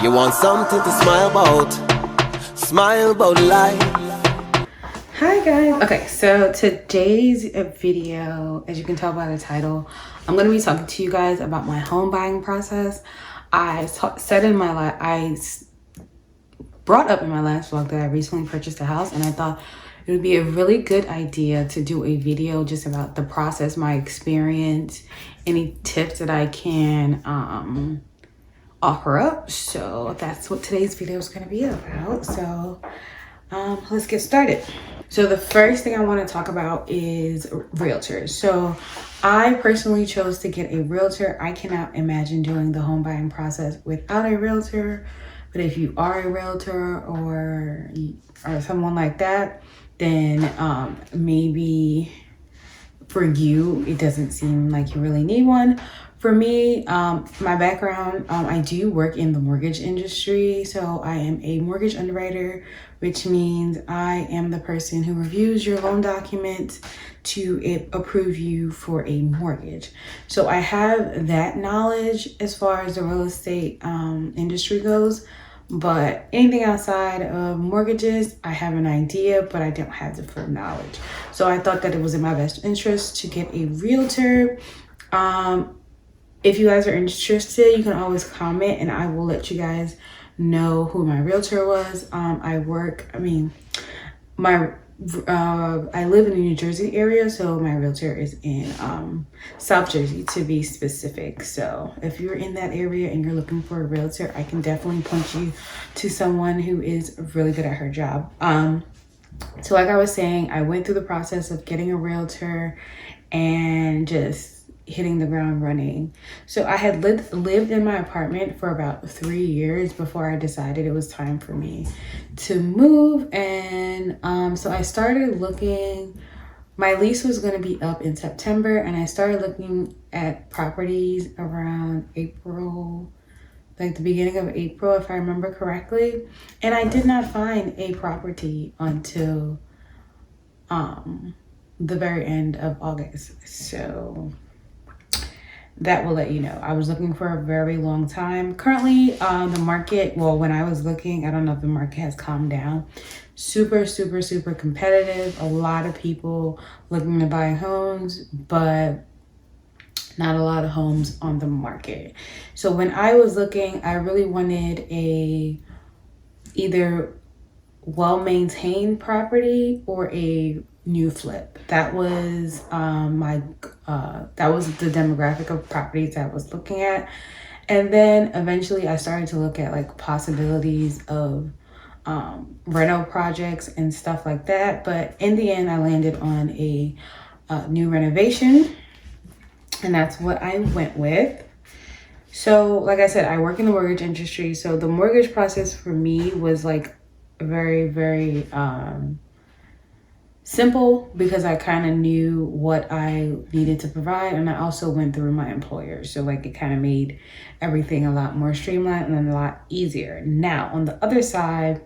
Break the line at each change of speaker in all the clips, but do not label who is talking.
You want something to smile about life.
Hi guys. Okay, so today's video, as you can tell by the title, I'm going to be talking to you guys about my home buying process. I brought up in my last vlog that I recently purchased a house, and I thought it would be a really good idea to do a video just about the process, my experience, any tips that I can offer up. So that's what today's video is going to be about. So let's get started. So the first thing I want to talk about is realtors. So I personally chose to get a realtor. I cannot imagine doing the home buying process without a realtor. But if you are a realtor or someone like that, then maybe for you, it doesn't seem like you really need one. For me, my background, I do work in the mortgage industry. So I am a mortgage underwriter, which means I am the person who reviews your loan documents to approve you for a mortgage. So I have that knowledge as far as the real estate industry goes. But anything outside of mortgages, I have an idea, but I don't have the full knowledge. So I thought that it was in my best interest to get a realtor. If you guys are interested, you can always comment and I will let you guys know who my realtor was. I live in the New Jersey area, so my realtor is in South Jersey to be specific. So if you're in that area and you're looking for a realtor, I can definitely point you to someone who is really good at her job. So like I was saying, I went through the process of getting a realtor and just hitting the ground running. So I had lived in my apartment for about 3 years before I decided it was time for me to move. And so I started looking. My lease was going to be up in September, and I started looking at properties around April, like the beginning of April, if I remember correctly. And I did not find a property until the very end of August. So that will let you know. I was looking for a very long time. Currently, the market, well, when I was looking, I don't know if the market has calmed down. Super competitive. A lot of people looking to buy homes, but not a lot of homes on the market. So when I was looking, I really wanted a either well-maintained property or a new flip. That was that was the demographic of properties that I was looking at. And then eventually I started to look at like possibilities of rental projects and stuff like that. But in the end, I landed on a new renovation, and that's what I went with. So like I said, I work in the mortgage industry. So the mortgage process for me was like very simple, because I kind of knew what I needed to provide, and I also went through my employer. So like it kind of made everything a lot more streamlined and a lot easier. Now on the other side,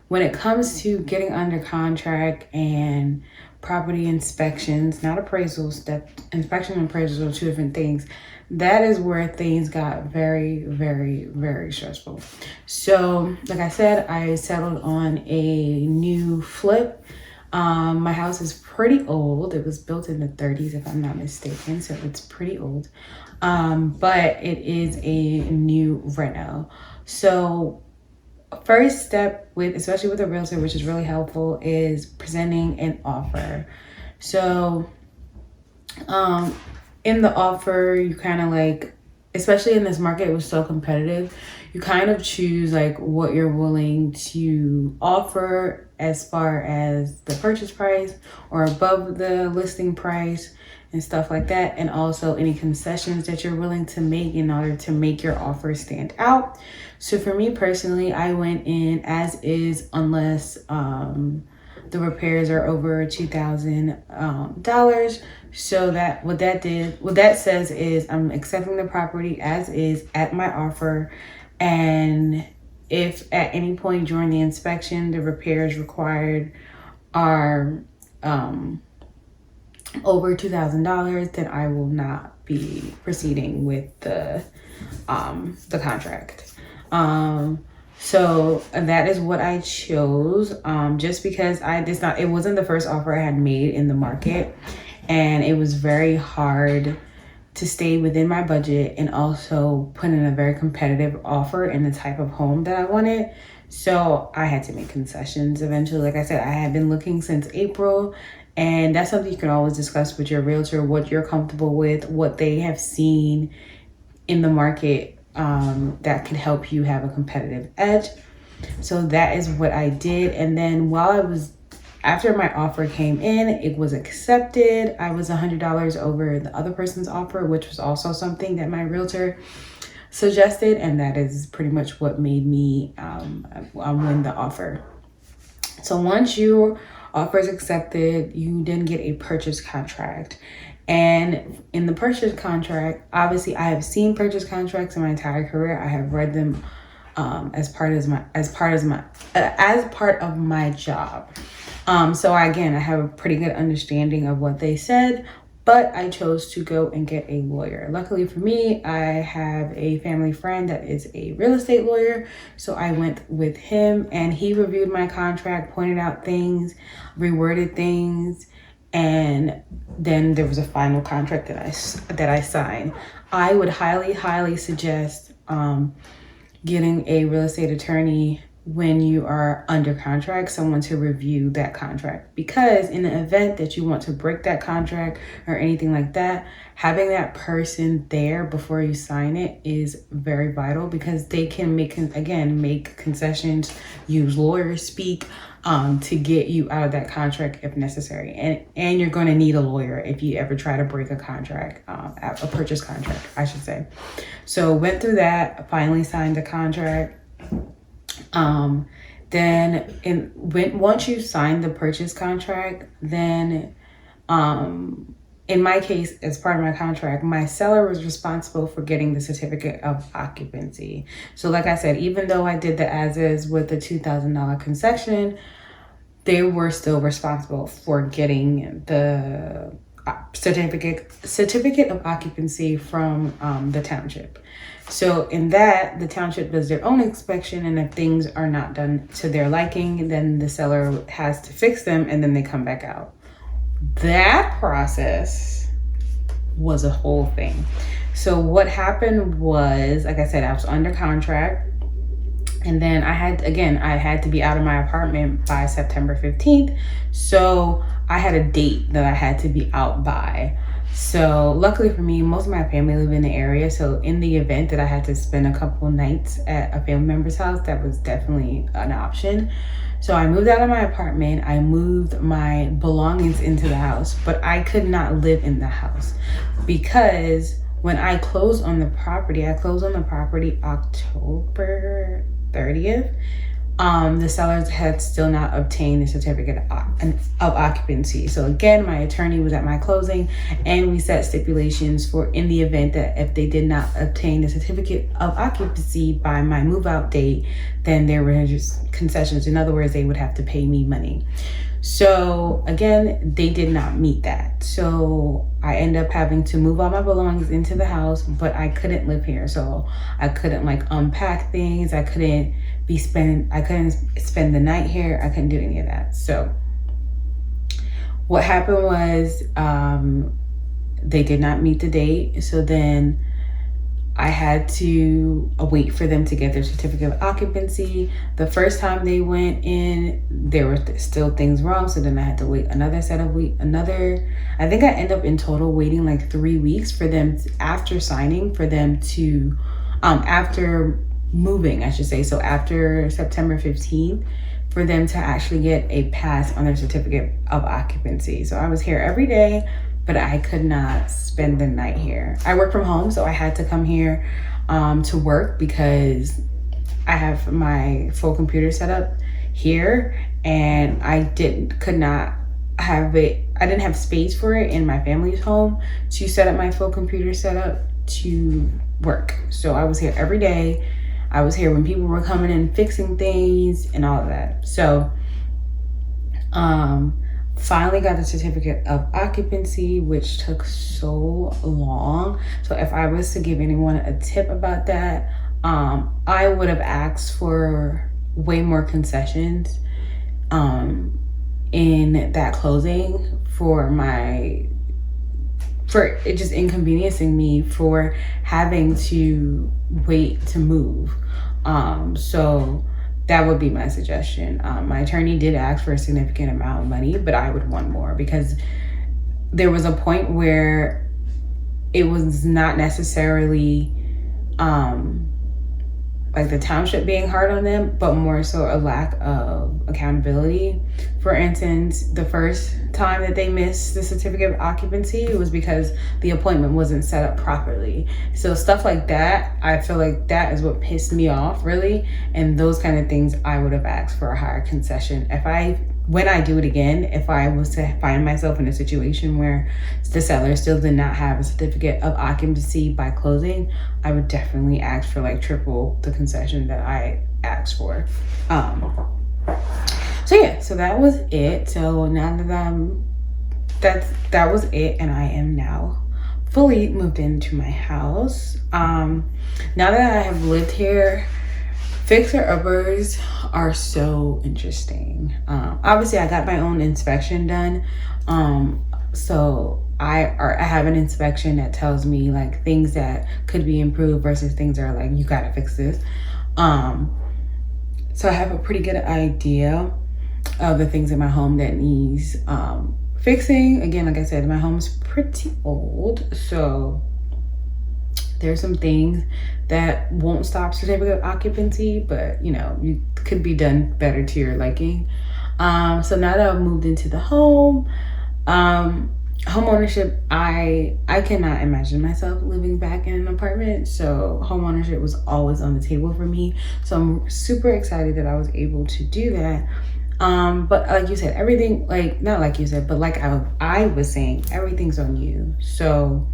when it comes to getting under contract and property inspections, not appraisals, that inspection and appraisals are two different things. That is where things got very stressful. So like I said, I settled on a new flip. My house is pretty old. It was built in the 30s, if I'm not mistaken, so it's pretty old. But it is a new reno. So first step especially with a realtor, which is really helpful, is presenting an offer. So in the offer, you kind of like, especially in this market, it was so competitive, you kind of choose like what you're willing to offer as far as the purchase price or above the listing price and stuff like that, and also any concessions that you're willing to make in order to make your offer stand out. So for me personally, I went in as is, unless the repairs are over $2,000. So that what that says is I'm accepting the property as is at my offer, and if at any point during the inspection the repairs required are over $2,000, then I will not be proceeding with the contract. So that is what I chose, just because it wasn't the first offer I had made in the market, and it was very hard to stay within my budget and also put in a very competitive offer in the type of home that I wanted. So I had to make concessions eventually. Like I said, I had been looking since April, and that's something you can always discuss with your realtor, what you're comfortable with, what they have seen in the market, that can help you have a competitive edge. So that is what I did. And then after my offer came in, it was accepted. I was $100 over the other person's offer, which was also something that my realtor suggested. And that is pretty much what made me win the offer. So once your offer is accepted, you then get a purchase contract. And in the purchase contract, obviously I have seen purchase contracts in my entire career. I have read them as part of my job. So I have a pretty good understanding of what they said, but I chose to go and get a lawyer. Luckily for me, I have a family friend that is a real estate lawyer. So I went with him and he reviewed my contract, pointed out things, reworded things, and then there was a final contract that I signed. I would highly suggest getting a real estate attorney when you are under contract, someone to review that contract, because in the event that you want to break that contract or anything like that, having that person there before you sign it is very vital, because they can make concessions, use lawyer speak to get you out of that contract if necessary. And you're going to need a lawyer if you ever try to break a contract, a purchase contract, I should say. So went through that, finally signed the contract. Once you sign the purchase contract, then in my case, as part of my contract, my seller was responsible for getting the certificate of occupancy. So like I said, even though I did the as-is with the $2,000 concession, they were still responsible for getting the certificate of occupancy from the township. So in that, the township does their own inspection, and if things are not done to their liking, then the seller has to fix them, and then they come back out. That process was a whole thing. So what happened was, like I said, I was under contract, and then I had to be out of my apartment by September 15th. So I had a date that I had to be out by. So luckily for me, most of my family live in the area. So in the event that I had to spend a couple nights at a family member's house, that was definitely an option. So I moved out of my apartment. I moved my belongings into the house, but I could not live in the house because when I closed on the property, October 30th. The sellers had still not obtained the certificate of occupancy. So again, my attorney was at my closing, and we set stipulations for in the event that if they did not obtain the certificate of occupancy by my move out date, then there were just concessions. In other words, they would have to pay me money. So again, they did not meet that. So I ended up having to move all my belongings into the house, but I couldn't live here. So I couldn't unpack things. I couldn't spend the night here. I couldn't do any of that. So what happened was they did not meet the date. So then I had to wait for them to get their certificate of occupancy. The first time they went in, there were still things wrong. So then I had to wait I think I ended up in total waiting 3 weeks for them after moving, I should say. So after September 15th, for them to actually get a pass on their certificate of occupancy. So I was here every day, but I could not spend the night here. I work from home, so I had to come here to work because I have my full computer set up here, and I didn't have space for it in my family's home to set up my full computer setup to work. So I was here every day. I was here when people were coming in, fixing things and all of that. So finally got the certificate of occupancy, which took so long. So if I was to give anyone a tip about that, I would have asked for way more concessions in that closing for it just inconveniencing me for having to wait to move. So that would be my suggestion. My attorney did ask for a significant amount of money, but I would want more because there was a point where it was not necessarily like the township being hard on them, but more so a lack of accountability. For instance, the first time that they missed the certificate of occupancy was because the appointment wasn't set up properly. So stuff like that, I feel like that is what pissed me off really. And those kind of things, I would have asked for a higher concession. When I do it again, if I was to find myself in a situation where the seller still did not have a certificate of occupancy by closing, I would definitely ask for like triple the concession that I asked for. So yeah, so that was it. So now that was it, and I am now fully moved into my house. Now that I have lived here, fixer-uppers are so interesting. Obviously, I got my own inspection done. So I have an inspection that tells me like things that could be improved versus things that are like, you gotta fix this. So I have a pretty good idea of the things in my home that needs fixing. Again, like I said, my home is pretty old, so there's some things that won't stop certificate of occupancy, but you could be done better to your liking. So now that I've moved into the home, home ownership, I cannot imagine myself living back in an apartment. So home ownership was always on the table for me. So I'm super excited that I was able to do that. But like you said, everything, like, not like you said, but like I was saying, everything's on you. So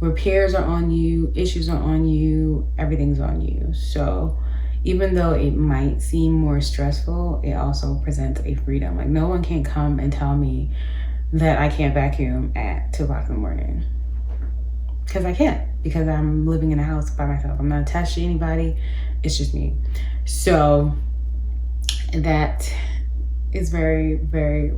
repairs are on you, issues are on you, everything's on you. So even though it might seem more stressful, it also presents a freedom. Like, no one can come and tell me that I can't vacuum at 2 o'clock in the morning. Because I can't, because I'm living in a house by myself. I'm not attached to anybody. It's just me. So that is that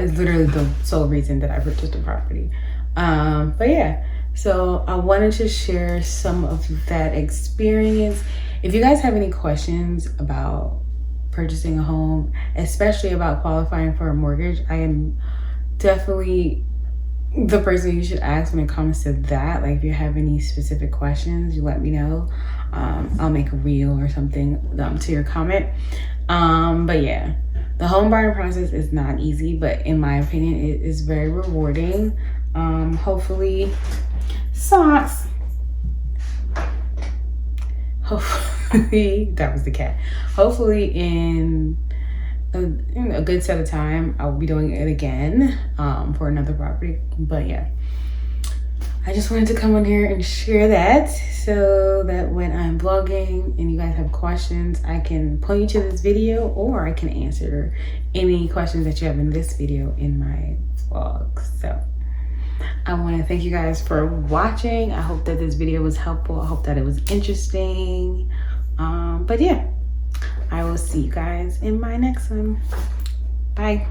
is literally the sole reason that I purchased the property. But yeah, so I wanted to share some of that experience. If you guys have any questions about purchasing a home, especially about qualifying for a mortgage, I am definitely the person you should ask when it comes to that. Like, if you have any specific questions, you let me know. I'll make a reel or something to your comment. But yeah, the home buying process is not easy, but in my opinion, it is very rewarding. Hopefully that was the cat. Hopefully in a good set of time, I'll be doing it again for another property. But yeah, I just wanted to come on here and share that so that when I'm vlogging and you guys have questions, I can point you to this video, or I can answer any questions that you have in this video in my vlog. So I want to thank you guys for watching. I hope that this video was helpful. I hope that it was interesting. But yeah, I will see you guys in my next one. Bye.